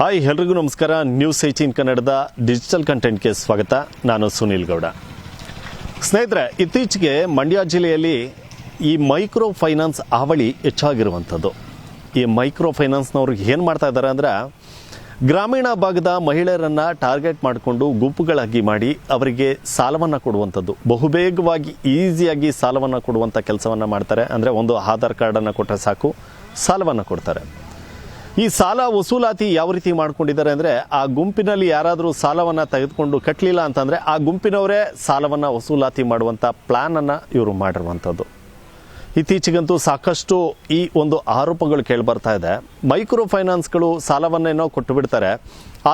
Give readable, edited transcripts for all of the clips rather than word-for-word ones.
Hi ಎಲ್ರಿಗೂ ನಮಸ್ಕಾರ. News 18 ಕನ್ನಡದ ಡಿಜಿಟಲ್ ಕಂಟೆಂಟ್ಗೆ ಸ್ವಾಗತ. ನಾನು ಸುನೀಲ್ ಗೌಡ. ಸ್ನೇಹಿತರೆ, ಇತ್ತೀಚೆಗೆ ಮಂಡ್ಯ ಜಿಲ್ಲೆಯಲ್ಲಿ ಈ ಮೈಕ್ರೋ ಫೈನಾನ್ಸ್ ಹಾವಳಿ ಹೆಚ್ಚಾಗಿರುವಂಥದ್ದು. ಈ ಮೈಕ್ರೋ ಫೈನಾನ್ಸ್ನವ್ರು ಏನು ಮಾಡ್ತಾ ಇದ್ದಾರೆ ಅಂದರೆ, ಗ್ರಾಮೀಣ ಭಾಗದ ಮಹಿಳೆಯರನ್ನು ಟಾರ್ಗೆಟ್ ಮಾಡಿಕೊಂಡು ಗುಂಪುಗಳಾಗಿ ಮಾಡಿ ಅವರಿಗೆ ಸಾಲವನ್ನು ಕೊಡುವಂಥದ್ದು, ಬಹುಬೇಗವಾಗಿ ಈಸಿಯಾಗಿ ಸಾಲವನ್ನು ಕೊಡುವಂಥ ಕೆಲಸವನ್ನು ಮಾಡ್ತಾರೆ. ಅಂದರೆ ಒಂದು ಆಧಾರ್ ಕಾರ್ಡನ್ನು ಕೊಟ್ಟರೆ ಸಾಕು, ಸಾಲವನ್ನು ಕೊಡ್ತಾರೆ. ಈ ಸಾಲ ವಸೂಲಾತಿ ಯಾವ ರೀತಿ ಮಾಡ್ಕೊಂಡಿದ್ದಾರೆ ಅಂದರೆ, ಆ ಗುಂಪಿನಲ್ಲಿ ಯಾರಾದರೂ ಸಾಲವನ್ನು ತೆಗೆದುಕೊಂಡು ಕಟ್ಟಲಿಲ್ಲ ಅಂತಂದರೆ ಆ ಗುಂಪಿನವರೇ ಸಾಲವನ್ನು ವಸೂಲಾತಿ ಮಾಡುವಂಥ ಪ್ಲ್ಯಾನನ್ನು ಇವರು ಮಾಡಿರುವಂಥದ್ದು. ಇತ್ತೀಚೆಗಂತೂ ಸಾಕಷ್ಟು ಈ ಒಂದು ಆರೋಪಗಳು ಕೇಳಿಬರ್ತಾ ಇದೆ. ಮೈಕ್ರೋ ಫೈನಾನ್ಸ್ಗಳು ಸಾಲವನ್ನೇನೋ ಕೊಟ್ಟು ಬಿಡ್ತಾರೆ,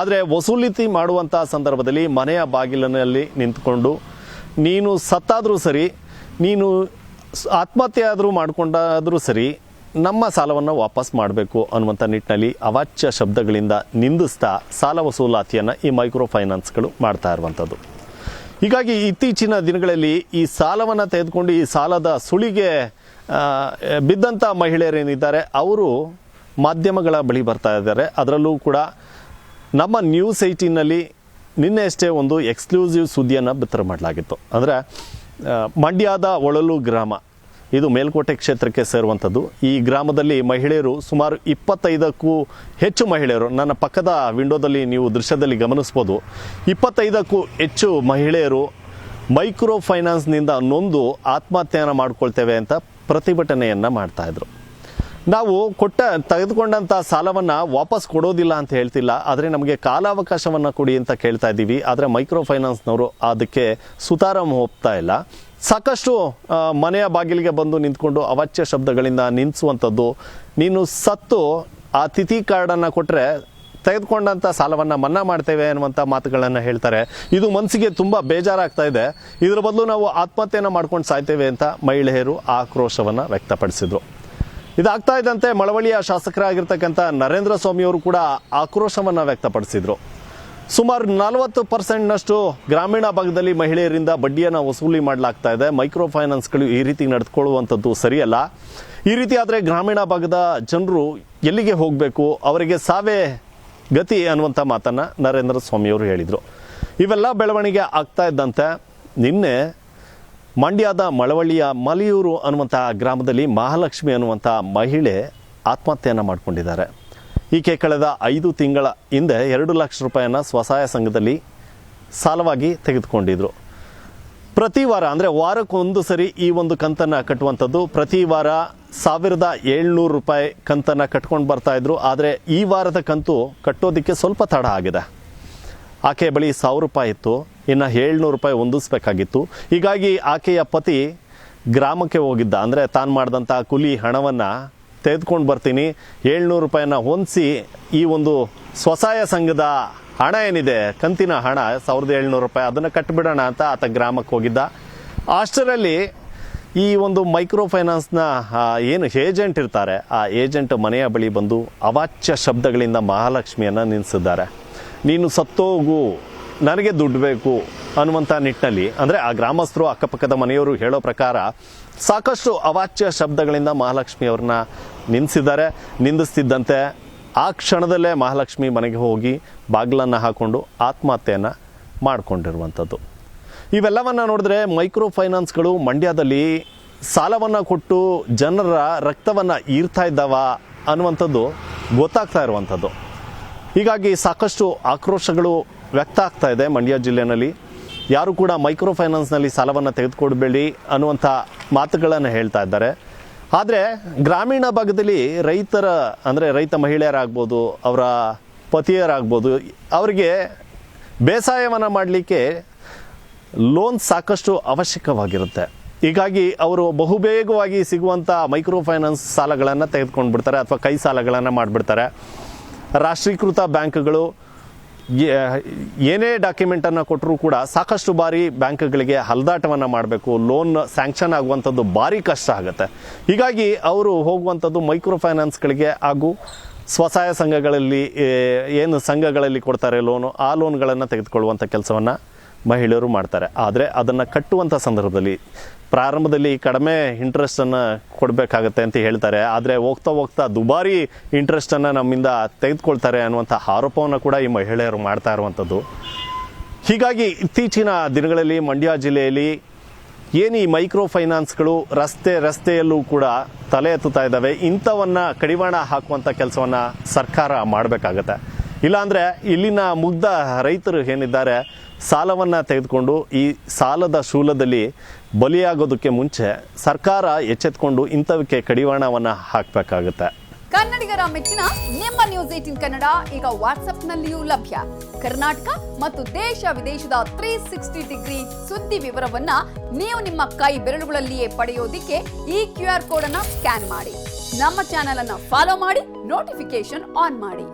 ಆದರೆ ವಸೂಲಾತಿ ಮಾಡುವಂಥ ಸಂದರ್ಭದಲ್ಲಿ ಮನೆಯ ಬಾಗಿಲಿನಲ್ಲಿ ನಿಂತ್ಕೊಂಡು ನೀನು ಸತ್ತಾದರೂ ಸರಿ, ನೀನು ಆತ್ಮಹತ್ಯೆ ಆದರೂ ಮಾಡಿಕೊಂಡಾದರೂ ಸರಿ, ನಮ್ಮ ಸಾಲವನ್ನು ವಾಪಸ್ ಮಾಡಬೇಕು ಅನ್ನುವಂಥ ನಿಟ್ಟಿನಲ್ಲಿ ಅವಾಚ್ಯ ಶಬ್ದಗಳಿಂದ ನಿಂದಿಸ್ತಾ ಸಾಲ ವಸೂಲಾತಿಯನ್ನು ಈ ಮೈಕ್ರೋ ಫೈನಾನ್ಸ್ಗಳು ಮಾಡ್ತಾ ಇರುವಂಥದ್ದು. ಹೀಗಾಗಿ ಇತ್ತೀಚಿನ ದಿನಗಳಲ್ಲಿ ಈ ಸಾಲವನ್ನು ತೆಗೆದುಕೊಂಡು ಈ ಸಾಲದ ಸುಳಿಗೆ ಬಿದ್ದಂಥ ಮಹಿಳೆಯರೇನಿದ್ದಾರೆ ಅವರು ಮಾಧ್ಯಮಗಳ ಬಳಿ ಬರ್ತಾ ಇದ್ದಾರೆ. ಅದರಲ್ಲೂ ಕೂಡ ನಮ್ಮ ನ್ಯೂಸ್ 18ನಲ್ಲಿ ನಿನ್ನೆ ಅಷ್ಟೇ ಒಂದು ಎಕ್ಸ್ಕ್ಲೂಸಿವ್ ಸುದ್ದಿಯನ್ನು ಬಿತ್ತರ ಮಾಡಲಾಗಿತ್ತು. ಅಂದರೆ ಮಂಡ್ಯದ ಒಳಲು ಗ್ರಾಮ, ಇದು ಮೇಲ್ಕೋಟೆ ಕ್ಷೇತ್ರಕ್ಕೆ ಸೇರುವಂಥದ್ದು. ಈ ಗ್ರಾಮದಲ್ಲಿ ಮಹಿಳೆಯರು ಸುಮಾರು 25ಕ್ಕೂ ಹೆಚ್ಚು ಮಹಿಳೆಯರು, ನನ್ನ ಪಕ್ಕದ ವಿಂಡೋದಲ್ಲಿ ನೀವು ದೃಶ್ಯದಲ್ಲಿ ಗಮನಿಸ್ಬೋದು, 25ಕ್ಕೂ ಹೆಚ್ಚು ಮಹಿಳೆಯರು ಮೈಕ್ರೋ ಫೈನಾನ್ಸ್ನಿಂದ ನೊಂದು ಆತ್ಮಹತ್ಯೆಯನ್ನು ಮಾಡ್ಕೊಳ್ತೇವೆ ಅಂತ ಪ್ರತಿಭಟನೆಯನ್ನು ಮಾಡ್ತಾಯಿದ್ರು. ನಾವು ತೆಗೆದುಕೊಂಡಂಥ ಸಾಲವನ್ನು ವಾಪಸ್ ಕೊಡೋದಿಲ್ಲ ಅಂತ ಹೇಳ್ತಿಲ್ಲ, ಆದರೆ ನಮಗೆ ಕಾಲಾವಕಾಶವನ್ನು ಕೊಡಿ ಅಂತ ಕೇಳ್ತಾ ಇದ್ದೀವಿ. ಆದರೆ ಮೈಕ್ರೋ ಫೈನಾನ್ಸ್ನವರು ಅದಕ್ಕೆ ಸುತಾರಾಮ್ ಹೋಗ್ತಾ ಇಲ್ಲ. ಸಾಕಷ್ಟು ಮನೆಯ ಬಾಗಿಲಿಗೆ ಬಂದು ನಿಂತ್ಕೊಂಡು ಅವಾಚ್ಯ ಶಬ್ದಗಳಿಂದ ನಿಲ್ಲಿಸುವಂಥದ್ದು, ನೀನು ಸತ್ತು ಆ ತಿಥಿ ಕಾರ್ಡನ್ನು ಕೊಟ್ಟರೆ ತೆಗೆದುಕೊಂಡಂಥ ಸಾಲವನ್ನು ಮನ್ನಾ ಮಾಡ್ತೇವೆ ಅನ್ನುವಂಥ ಮಾತುಗಳನ್ನು ಹೇಳ್ತಾರೆ. ಇದು ಮನಸ್ಸಿಗೆ ತುಂಬ ಬೇಜಾರಾಗ್ತಾ ಇದೆ. ಇದರ ಬದಲು ನಾವು ಆತ್ಮಹತ್ಯೆಯನ್ನು ಮಾಡ್ಕೊಂಡು ಸಾಯ್ತೇವೆ ಅಂತ ಮಹಿಳೆಯರು ಆಕ್ರೋಶವನ್ನು ವ್ಯಕ್ತಪಡಿಸಿದರು. ಇದಾಗ್ತಾ ಇದ್ದಂತೆ ಮಳವಳ್ಳಿಯ ಶಾಸಕರಾಗಿರ್ತಕ್ಕಂಥ ನರೇಂದ್ರ ಸ್ವಾಮಿಯವರು ಕೂಡ ಆಕ್ರೋಶವನ್ನು ವ್ಯಕ್ತಪಡಿಸಿದರು. ಸುಮಾರು 40%ನಷ್ಟು ಗ್ರಾಮೀಣ ಭಾಗದಲ್ಲಿ ಮಹಿಳೆಯರಿಂದ ಬಡ್ಡಿಯನ್ನು ವಸೂಲಿ ಮಾಡಲಾಗ್ತಾ ಇದೆ. ಮೈಕ್ರೋ ಫೈನಾನ್ಸ್ಗಳು ಈ ರೀತಿ ನಡೆದುಕೊಳ್ಳುವಂಥದ್ದು ಸರಿಯಲ್ಲ. ಈ ರೀತಿ ಆದರೆ ಗ್ರಾಮೀಣ ಭಾಗದ ಜನರು ಎಲ್ಲಿಗೆ ಹೋಗಬೇಕು, ಅವರಿಗೆ ಸಾವೇ ಗತಿ ಅನ್ನುವಂಥ ಮಾತನ್ನು ನರೇಂದ್ರ ಸ್ವಾಮಿಯವರು ಹೇಳಿದರು. ಇವೆಲ್ಲ ಬೆಳವಣಿಗೆ ಆಗ್ತಾ ಇದ್ದಂತೆ ನಿನ್ನೆ ಮಂಡ್ಯದ ಮಳವಳ್ಳಿಯ ಮಲಿಯೂರು ಅನ್ನುವಂಥ ಗ್ರಾಮದಲ್ಲಿ ಮಹಾಲಕ್ಷ್ಮಿ ಅನ್ನುವಂಥ ಮಹಿಳೆ ಆತ್ಮಹತ್ಯೆಯನ್ನು ಮಾಡಿಕೊಂಡಿದ್ದಾರೆ. ಈಕೆ ಕಳೆದ 5 ತಿಂಗಳ ಹಿಂದೆ 2 ಲಕ್ಷ ರೂಪಾಯಿಯನ್ನು ಸ್ವಸಹಾಯ ಸಂಘದಲ್ಲಿ ಸಾಲವಾಗಿ ತೆಗೆದುಕೊಂಡಿದ್ರು. ಪ್ರತಿ ವಾರ ಅಂದರೆ ವಾರಕ್ಕೊಂದು ಸರಿ ಈ ಒಂದು ಕಂತನ್ನು ಕಟ್ಟುವಂಥದ್ದು. ಪ್ರತಿ ವಾರ 1700 ರೂಪಾಯಿ ಕಂತನ್ನು ಕಟ್ಕೊಂಡು ಬರ್ತಾಯಿದ್ರು. ಆದರೆ ಈ ವಾರದ ಕಂತು ಕಟ್ಟೋದಕ್ಕೆ ಸ್ವಲ್ಪ ತಡ ಆಗಿದೆ. ಆಕೆಯ ಬಳಿ 1000 ರೂಪಾಯಿ ಇತ್ತು, ಇನ್ನು 700 ರೂಪಾಯಿ ಹೊಂದಿಸ್ಬೇಕಾಗಿತ್ತು. ಹೀಗಾಗಿ ಆಕೆಯ ಪತಿ ಗ್ರಾಮಕ್ಕೆ ಹೋಗಿದ್ದ. ಅಂದರೆ ತಾನು ಮಾಡಿದಂಥ ಕೂಲಿ ಹಣವನ್ನು ತೆಗೆದುಕೊಂಡು ಬರ್ತೀನಿ, 700 ರೂಪಾಯಿನ ಹೊಂದಿಸಿ ಈ ಒಂದು ಸ್ವಸಹಾಯ ಸಂಘದ ಹಣ ಏನಿದೆ, ಕಂತಿನ ಹಣ 1700 ರೂಪಾಯಿ, ಅದನ್ನು ಕಟ್ಟಿಬಿಡೋಣ ಅಂತ ಆತ ಗ್ರಾಮಕ್ಕೆ ಹೋಗಿದ್ದ. ಅಷ್ಟರಲ್ಲಿ ಈ ಒಂದು ಮೈಕ್ರೋ ಫೈನಾನ್ಸ್ನ ಏನು ಏಜೆಂಟ್ ಇರ್ತಾರೆ, ಆ ಏಜೆಂಟ್ ಮನೆಯ ಬಳಿ ಬಂದು ಅವಾಚ್ಯ ಶಬ್ದಗಳಿಂದ ಮಹಾಲಕ್ಷ್ಮಿಯನ್ನು ನಿಲ್ಲಿಸಿದ್ದಾರೆ. ನೀನು ಸತ್ತೋಗು, ನನಗೆ ದುಡ್ಡು ಬೇಕು ಅನ್ನುವಂಥ ನಿಟ್ಟಿನಲ್ಲಿ, ಅಂದರೆ ಆ ಗ್ರಾಮಸ್ಥರು ಅಕ್ಕಪಕ್ಕದ ಮನೆಯವರು ಹೇಳೋ ಪ್ರಕಾರ ಸಾಕಷ್ಟು ಅವಾಚ್ಯ ಶಬ್ದಗಳಿಂದ ಮಹಾಲಕ್ಷ್ಮಿ ಅವ್ರನ್ನ ನಿಂದಿಸ್ತಿದ್ದಂತೆ ಆ ಕ್ಷಣದಲ್ಲೇ ಮಹಾಲಕ್ಷ್ಮಿ ಮನೆಗೆ ಹೋಗಿ ಬಾಗಿಲನ್ನು ಹಾಕ್ಕೊಂಡು ಆತ್ಮಹತ್ಯೆಯನ್ನು ಮಾಡಿಕೊಂಡಿರುವಂಥದ್ದು. ಇವೆಲ್ಲವನ್ನು ನೋಡಿದ್ರೆ ಮೈಕ್ರೋ ಫೈನಾನ್ಸ್ಗಳು ಮಂಡ್ಯದಲ್ಲಿ ಸಾಲವನ್ನು ಕೊಟ್ಟು ಜನರ ರಕ್ತವನ್ನು ಈರ್ತಾ ಇದ್ದಾವ ಅನ್ನುವಂಥದ್ದು ಗೊತ್ತಾಗ್ತಾ ಇರುವಂಥದ್ದು. ಹೀಗಾಗಿ ಸಾಕಷ್ಟು ಆಕ್ರೋಶಗಳು ವ್ಯಕ್ತ ಆಗ್ತಾ ಇದೆ ಮಂಡ್ಯ ಜಿಲ್ಲೆಯಲ್ಲಿ. ಯಾರು ಕೂಡ ಮೈಕ್ರೋ ಫೈನಾನ್ಸ್ನಲ್ಲಿ ಸಾಲವನ್ನು ತೆಗೆದುಕೊಡ್ಬೇಡಿ ಅನ್ನುವಂಥ ಮಾತುಗಳನ್ನು ಹೇಳ್ತಾ ಇದ್ದಾರೆ. ಆದರೆ ಗ್ರಾಮೀಣ ಭಾಗದಲ್ಲಿ ರೈತ ಮಹಿಳೆಯರಾಗ್ಬೋದು, ಅವರ ಪತಿಯರಾಗ್ಬೋದು, ಅವರಿಗೆ ಬೇಸಾಯವನ್ನು ಮಾಡಲಿಕ್ಕೆ ಲೋನ್ ಸಾಕಷ್ಟು ಅವಶ್ಯಕವಾಗಿರುತ್ತೆ. ಹೀಗಾಗಿ ಅವರು ಬಹುಬೇಗವಾಗಿ ಸಿಗುವಂಥ ಮೈಕ್ರೋ ಫೈನಾನ್ಸ್ ಸಾಲಗಳನ್ನು ತೆಗೆದುಕೊಂಡು ಬಿಡ್ತಾರೆ ಅಥವಾ ಕೈ ಸಾಲಗಳನ್ನು ಮಾಡಿಬಿಡ್ತಾರೆ. ರಾಷ್ಟ್ರೀಕೃತ ಬ್ಯಾಂಕ್ಗಳು ಏನೇ ಡಾಕ್ಯುಮೆಂಟನ್ನು ಕೊಟ್ಟರೂ ಕೂಡ ಸಾಕಷ್ಟು ಬಾರಿ ಬ್ಯಾಂಕ್ಗಳಿಗೆ ಹಲ್ದಾಟವನ್ನು ಮಾಡಬೇಕು. ಲೋನ್ ಸ್ಯಾಂಕ್ಷನ್ ಆಗುವಂಥದ್ದು ಭಾರಿ ಕಷ್ಟ ಆಗುತ್ತೆ. ಹೀಗಾಗಿ ಅವರು ಹೋಗುವಂಥದ್ದು ಮೈಕ್ರೋ ಫೈನಾನ್ಸ್ಗಳಿಗೆ ಹಾಗೂ ಸ್ವಸಹಾಯ ಸಂಘಗಳಲ್ಲಿ ಏನು ಸಂಘಗಳಲ್ಲಿ ಕೊಡ್ತಾರೆ ಲೋನು, ಆ ಲೋನ್ಗಳನ್ನು ತೆಗೆದುಕೊಳ್ಳುವಂಥ ಕೆಲಸವನ್ನು ಮಹಿಳೆಯರು ಮಾಡ್ತಾರೆ. ಆದರೆ ಅದನ್ನು ಕಟ್ಟುವಂಥ ಸಂದರ್ಭದಲ್ಲಿ ಪ್ರಾರಂಭದಲ್ಲಿ ಕಡಿಮೆ ಇಂಟ್ರೆಸ್ಟನ್ನು ಕೊಡಬೇಕಾಗತ್ತೆ ಅಂತ ಹೇಳ್ತಾರೆ. ಆದರೆ ಹೋಗ್ತಾ ಹೋಗ್ತಾ ದುಬಾರಿ ಇಂಟ್ರೆಸ್ಟನ್ನು ನಮ್ಮಿಂದ ತೆಗೆದುಕೊಳ್ತಾರೆ ಅನ್ನುವಂಥ ಆರೋಪವನ್ನು ಕೂಡ ಈ ಮಹಿಳೆಯರು ಮಾಡ್ತಾ ಇರುವಂಥದ್ದು. ಹೀಗಾಗಿ ಇತ್ತೀಚಿನ ದಿನಗಳಲ್ಲಿ ಮಂಡ್ಯ ಜಿಲ್ಲೆಯಲ್ಲಿ ಏನು ಈ ಮೈಕ್ರೋ ಫೈನಾನ್ಸ್ಗಳು ರಸ್ತೆಯಲ್ಲೂ ಕೂಡ ತಲೆ ಎತ್ತುತ್ತಾ ಇದ್ದಾವೆ, ಇಂಥವನ್ನು ಕಡಿವಾಣ ಹಾಕುವಂಥ ಕೆಲಸವನ್ನು ಸರ್ಕಾರ ಮಾಡಬೇಕಾಗತ್ತೆ. ಇಲ್ಲಾಂದರೆ ಇಲ್ಲಿನ ಮುಗ್ಧ ರೈತರು ಏನಿದ್ದಾರೆ ಸಾಲವನ್ನು ತೆಗೆದುಕೊಂಡು ಈ ಸಾಲದ ಶೂಲದಲ್ಲಿ ಬಲಿಯಾಗೋದಕ್ಕೆ ಮುಂಚೆ ಸರ್ಕಾರ ಎಚ್ಚೆತ್ಕೊಂಡು ಇಂಥವಕ್ಕೆ ಕಡಿವಾಣವನ್ನು ಹಾಕಬೇಕಾಗುತ್ತೆ. ಕನ್ನಡಿಗರ ಮೆಚ್ಚಿನ ನಿಮ್ಮ ನ್ಯೂಸ್ 18 ಕನ್ನಡ ಈಗ ವಾಟ್ಸ್ಆಪ್ನಲ್ಲಿಯೂ ಲಭ್ಯ. ಕರ್ನಾಟಕ ಮತ್ತು ದೇಶ ವಿದೇಶದ 360 ಡಿಗ್ರಿ ಸುದ್ದಿ ವಿವರವನ್ನ ನೀವು ನಿಮ್ಮ ಕೈ ಬೆರಳುಗಳಲ್ಲಿಯೇ ಪಡೆಯೋದಿಕ್ಕೆ ಈ QR ಕೋಡ್ ಅನ್ನ ಸ್ಕ್ಯಾನ್ ಮಾಡಿ. ನಮ್ಮ ಚಾನೆಲ್ ಅನ್ನ ಫಾಲೋ ಮಾಡಿ, ನೋಟಿಫಿಕೇಶನ್ ಆನ್ ಮಾಡಿ.